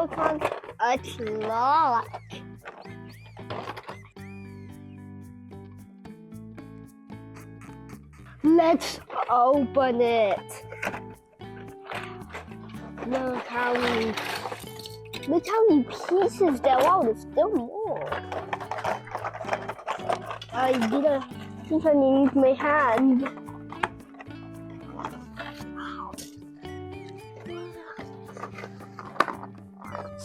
look on a clock. Let's open it. Look how many pieces there are. Wow, there's still more. I think I need my hand.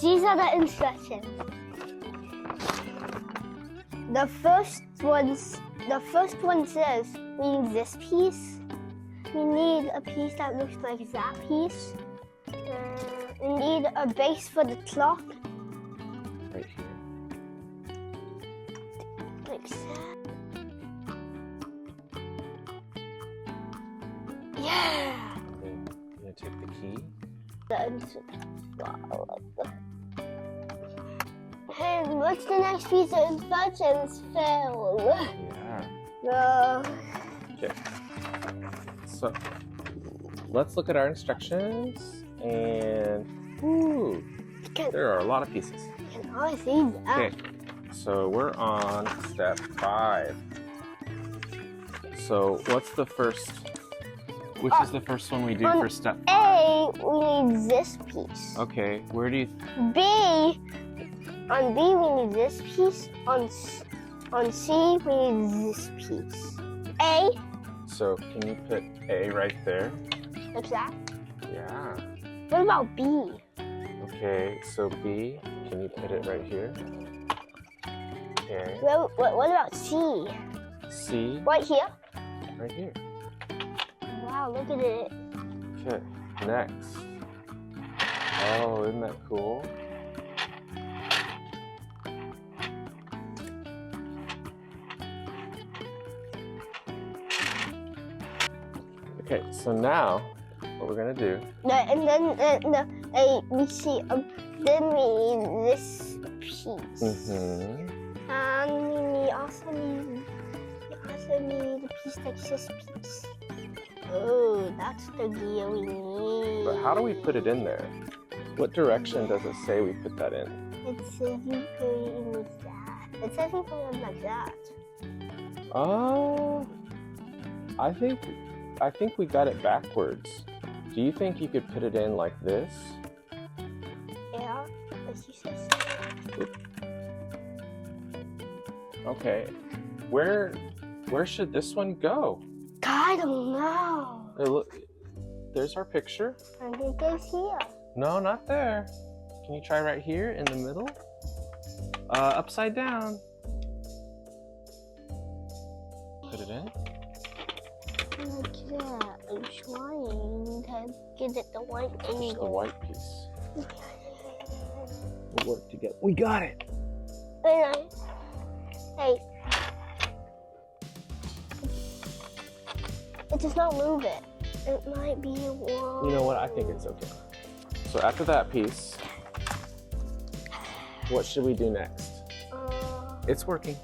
These are the instructions. The first one says we need this piece. We need a piece that looks like that piece. We need a base for the clock. Right here. Like that. Yeah! I'm gonna take the key. And what's the next piece of instructions? Fail. Yeah. Okay. So let's look at our instructions. And ooh, there are a lot of pieces. Can I see that? Okay, so we're on step 5. So what's the first? Which is the first one we do for step 5? A, we need this piece. Okay, where do you? On B, we need this piece. On C, we need this piece. A. So can you put A right there? Like that? Yeah. What about B? Okay, so B, can you put it right here? Okay. Well, what about C? C? Right here? Right here. Wow, look at it. Okay, next. Oh, isn't that cool? Okay, so now what we're gonna do? And then we see. Then we need this piece. And we also need a piece like this piece. Oh, that's the gear we need. But how do we put it in there? What direction does it say we put that in? It says you put it in with that. It says you put it like that. Oh, I think we got it backwards. Do you think you could put it in like this? Yeah, as you said. Okay, where should this one go? I don't know. Hey, look, there's our picture. I think it goes here. No, not there. Can you try right here in the middle? Upside down. Put it in. Like that. I'm trying to get it the white angle. Just the white piece. We'll work together. We got it. Hey. It does not move it. It might be wrong. You know what? I think it's okay. So after that piece, what should we do next? It's working.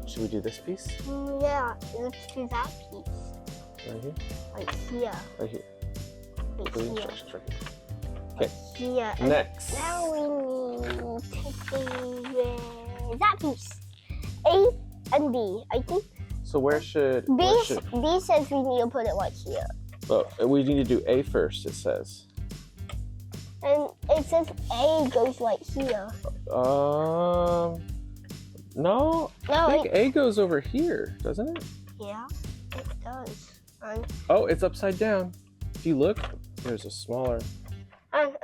Should we do this piece? Yeah, let's do that piece. Right here? Right here. Right here. Right The here. instructions right here. Okay. Here. Next. Now we need to do that piece. A and B. I think So where should B says we need to put it right here. Oh, we need to do A first, it says. And it says A goes right here. No, I think A goes over here, doesn't it? Yeah, it does. Oh, it's upside down. If you look, there's a smaller. And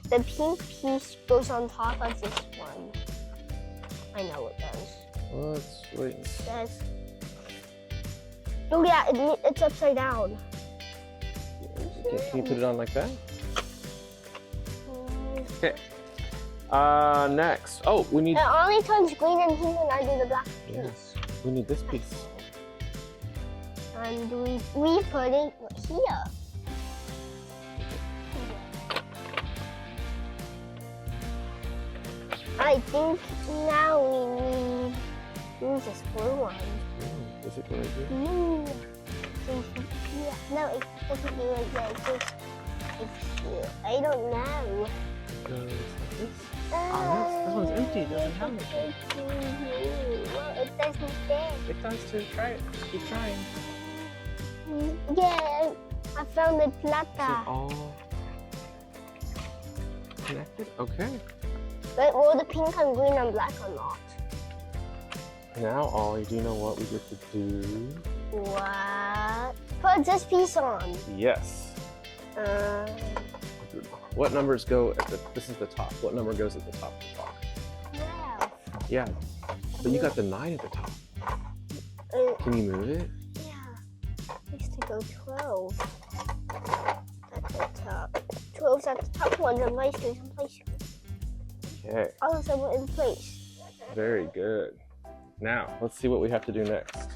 the pink piece goes on top of this one. I know it does. Let's wait. It says. Oh yeah, it's upside down. Can you put it on like that? Okay. Next. Oh, we need. It only turns green and pink when I do the black piece. Yes. We need this piece. And we put it here. I think now we need this blue one. Does it go right here? No, it doesn't go like that. It goes I don't know. Goes like this. This one's empty. It doesn't have anything. Well, it doesn't fit. It does too. Try it. Keep trying. Yeah, I found the Is plata. it all connected? Okay. But will the pink and green and black or not? Now, Ollie, do you know what we get to do? What? Put this piece on. Yes. What numbers go at the, this is the top. What number goes at the top of the box? 12. Yeah. But you got the 9 at the top. Can you move it? Yeah. It used to go 12 at the top. 12's at the top one, the place goes in place. Okay. All of them were in place. Very good. Now, let's see what we have to do next.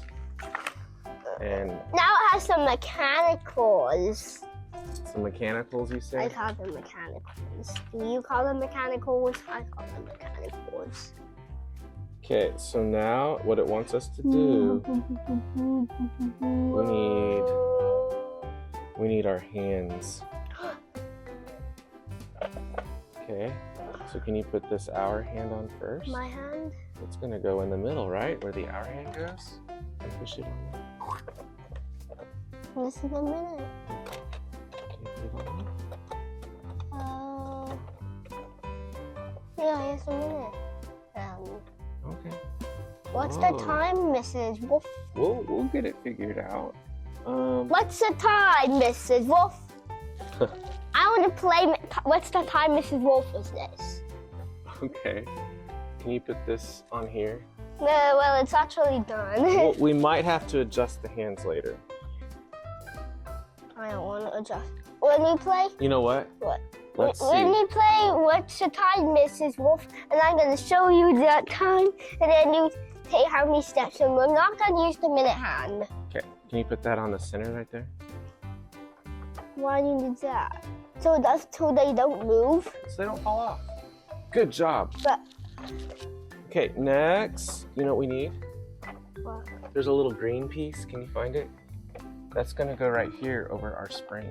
And Now it has some mechanicals. some mechanicals, you I say? call them mechanicals. Do you call them mechanicals? I call them mechanicals. Okay, so now what it wants us to do, we need our hands. Okay, so can you put this hour hand on first? My hand? It's gonna go in the middle, right? Where the hour hand goes? And push it on there. This is a minute. Can you put it on Yeah, here's a minute. there? Okay. What's Whoa. the time, Mrs. Wolf? We'll get it figured out. What's the time, Mrs. Wolf? I want to play. What's the time, Mrs. Wolf? Is this? Okay. Can you put this on here? No, well, it's actually done. Well, we might have to adjust the hands later. I don't want to adjust. When you play, You know what? what? Let's When see. you play, what's the time, Mrs. Wolf? And I'm going to show you that time, and then you say how many steps. And we're not going to use the minute hand. Okay. Can you put that on the center right there? Why do you do that? So they don't move. So they don't fall off. Good job. But Okay, next, you know what we need? what? There's a little green piece. Can you find it? That's gonna go right here over our spring.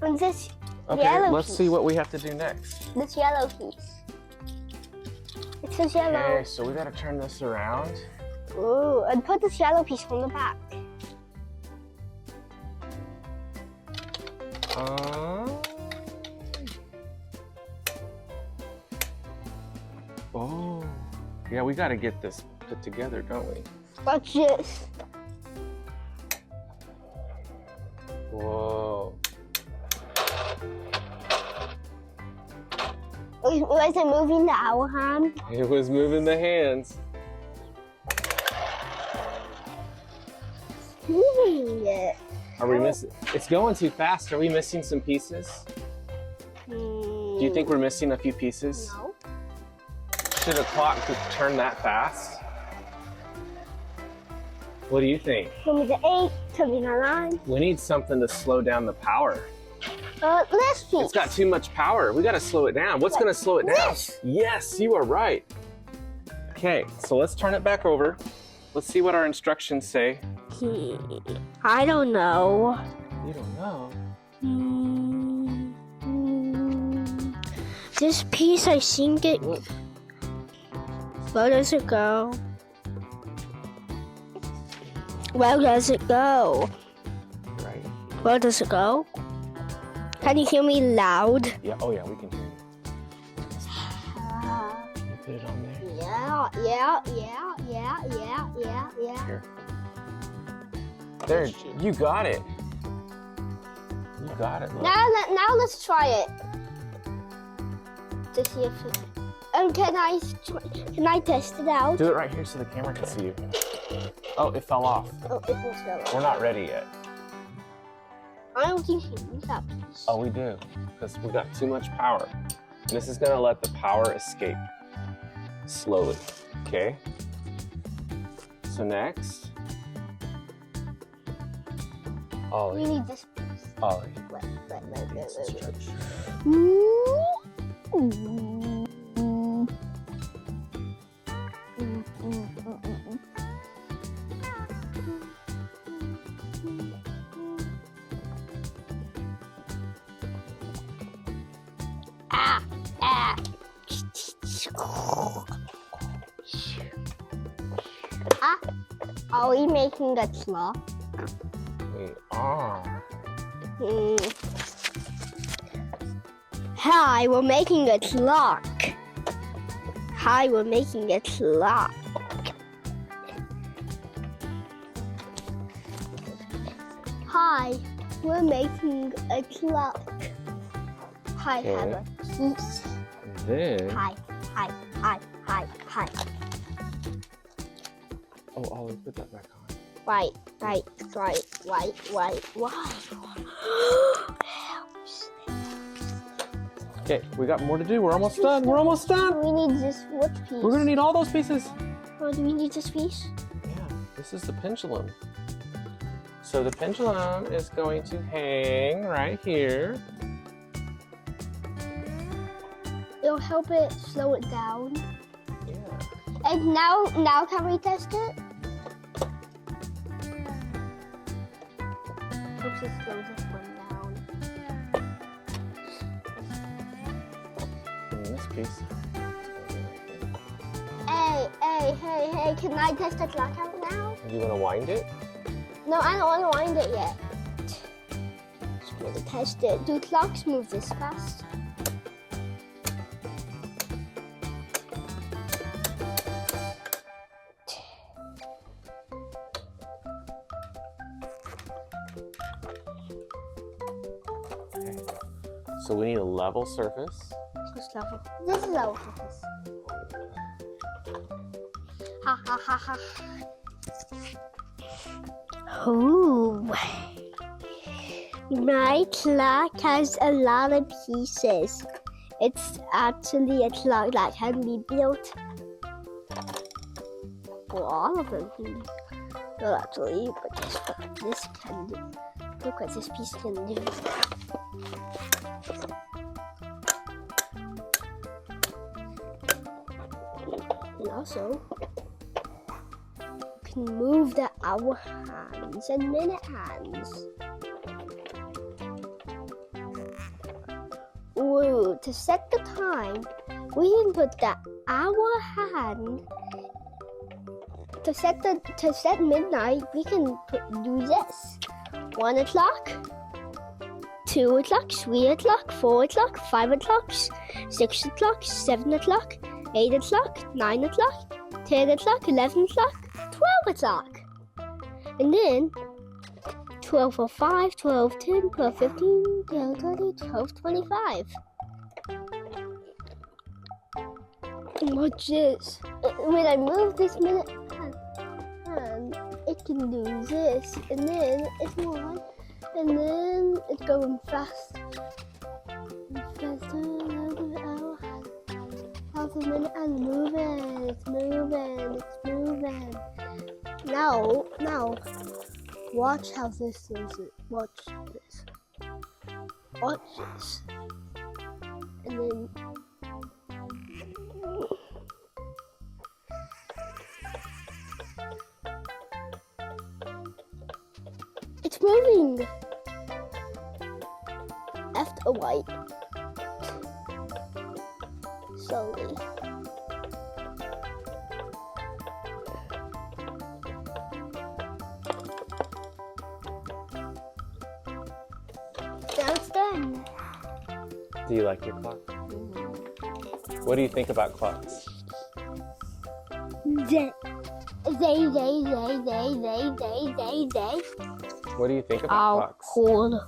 And this Okay, yellow let's piece. see what we have to do next. This yellow piece. It says yellow. Okay, so we gotta turn this around. Ooh, and put this yellow piece on the back. Oh, yeah, we gotta get this put together, don't we? Watch this. Whoa. Was it moving the hour hand? It was moving the hands. Moving it. Are we missing? It's going too fast. Are we missing some pieces? Do you think we're missing a few pieces? No. Should a clock turn that fast? What do you think? Tell me the 8, tell me the 9. We need something to slow down the power. This piece. It's got too much power. We gotta slow it down. What's gonna slow it down? This. Yes, you are right. Okay, so let's turn it back over. Let's see what our instructions say. I don't know. You don't know. This piece, I think it. Look, Where does it go? Where does it go? right. Where does it go? Can you hear me loud? Yeah, oh yeah, we can hear you. You put it on there. Yeah. Here. There, you got it. You got it, look. Now let's try it. To see if it. Can I test it out? Do it right here so the camera can see you. Oh, it fell off. Oh, it was so. We're not ready yet. I don't think you need that piece. Oh, we do, because we got too much power. And this is gonna let the power escape slowly, okay? So next, We Ollie, need this piece. Ollie, Wait. stretch. Are we making a clock? We are. Hi, we're making a clock. Hi, we're making a clock. Hi, we're making a clock. Hi, Okay. have a piece. Then. Hi. Oh, Ollie, put that back on. Right. Okay, we got more to do. We're almost done. We're almost done. We need this what piece? We're gonna need all those pieces. Oh, do we need this piece? Yeah, this is the pendulum. So the pendulum is going to hang right here. It'll help it slow it down. Yeah. And now can we test it? Helps it slow this one down. And this piece. Hey, can I test the clock out now? You want to wind it? No, I don't want to wind it yet. Just want to test it. Do clocks move this fast? Okay. So we need a level surface. Which level? This is level surface. Ha. Ooh. My clock has a lot of pieces. It's actually a clock that can be built. Well, all of them can be built actually, but guess what this can do? Look what this piece can do. And also, you can move the hour hands and minute hands. Ooh, to set the time, we can put the hour hand. To set midnight, we can do this. 1 o'clock, 2 o'clock, 3 o'clock, 4 o'clock, 5 o'clock, 6 o'clock, 7 o'clock, 8 o'clock, 9 o'clock, 10 o'clock, 11 o'clock, 12 o'clock. And then 12:05, 12:10, 12:15, 12:30, 12:25. And watch this. When I move this minute hand, it can do this, and then it's 1, and then it's going fast. Faster, half a minute and it's moving. Now, watch how this does it. Watch this. And then it's moving. Left or right. Slowly. Now it's done. Do you like your clock? What do you think about clocks? They. What do you think about clocks? Cool.